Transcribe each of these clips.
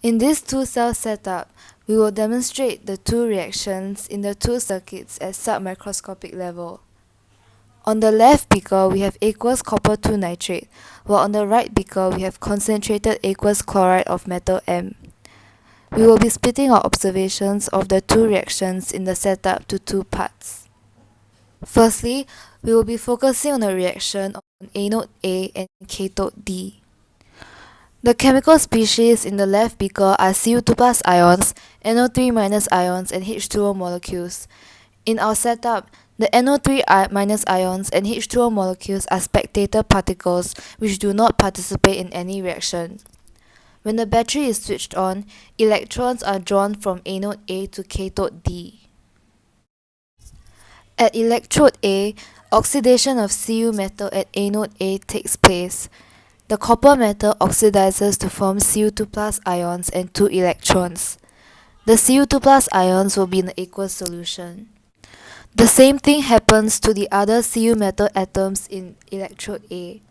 In this two-cell setup, we will demonstrate the two reactions in the two circuits at submicroscopic level. On the left beaker, we have aqueous copper 2 nitrate, while on the right beaker, we have concentrated aqueous chloride of metal M. We will be splitting our observations of the two reactions in the setup to two parts. Firstly, we will be focusing on the reaction on anode A and cathode D. The chemical species in the left beaker are Cu2 plus ions, NO3 minus ions, and H2O molecules. In our setup, the NO3 minus ions and H2O molecules are spectator particles which do not participate in any reaction. When the battery is switched on, electrons are drawn from anode A to cathode D. At electrode A, oxidation of Cu metal at anode A takes place. The copper metal oxidizes to form Cu2 plus ions and 2 electrons. The Cu2 plus ions will be in the aqueous solution. The same thing happens to the other Cu metal atoms in electrode A.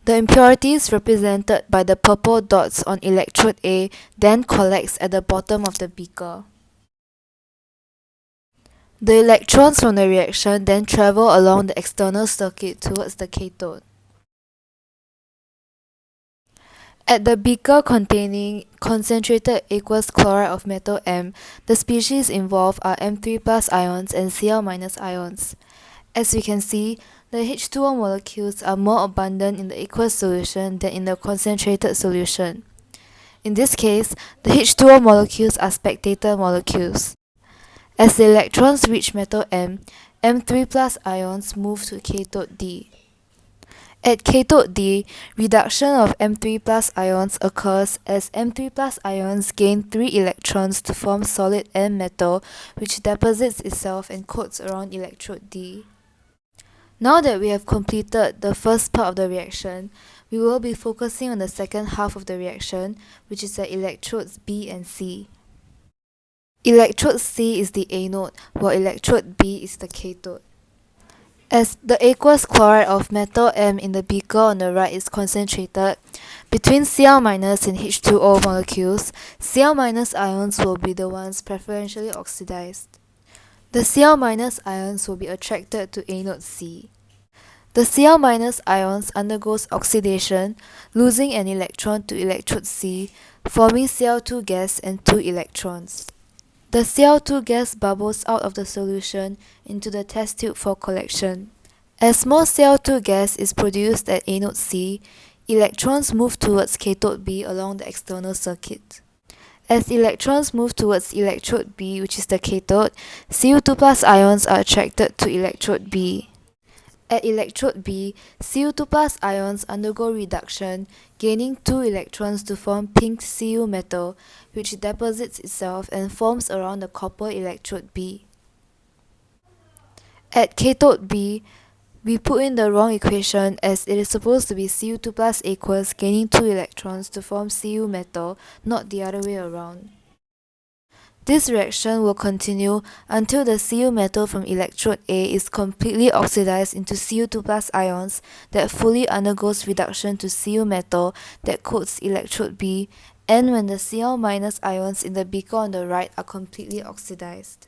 The impurities represented by the purple dots on electrode A then collects at the bottom of the beaker. The electrons from the reaction then travel along the external circuit towards the cathode. At the beaker containing concentrated aqueous chloride of metal M, the species involved are M3 plus ions and Cl minus ions. As we can see, the H2O molecules are more abundant in the aqueous solution than in the concentrated solution. In this case, the H2O molecules are spectator molecules. As the electrons reach metal M, M3 plus ions move to cathode D. At cathode D, reduction of M3 plus ions occurs as M3 plus ions gain 3 electrons to form solid N metal, which deposits itself and coats around electrode D. Now that we have completed the first part of the reaction, we will be focusing on the second half of the reaction, which is at electrodes B and C. Electrode C is the anode, while electrode B is the cathode. As the aqueous chloride of metal M in the beaker on the right is concentrated, between Cl- and H2O molecules, Cl- ions will be the ones preferentially oxidized. The Cl- ions will be attracted to anode C. The Cl- ions undergoes oxidation, losing an electron to electrode C, forming Cl2 gas and 2 electrons. The Cl2 gas bubbles out of the solution into the test tube for collection. As more Cl2 gas is produced at anode C, electrons move towards cathode B along the external circuit. As electrons move towards electrode B, which is the cathode, Cu2 plus ions are attracted to electrode B. At electrode B, Cu2 plus ions undergo reduction, gaining 2 electrons to form pink Cu metal, which deposits itself and forms around the copper electrode B. At cathode B, we put in the wrong equation as it is supposed to be Cu2 plus aqueous gaining 2 electrons to form Cu metal, not the other way around. This reaction will continue until the Cu metal from electrode A is completely oxidized into Cu2 plus ions that fully undergoes reduction to Cu metal that coats electrode B, and when the Cl- ions in the beaker on the right are completely oxidized.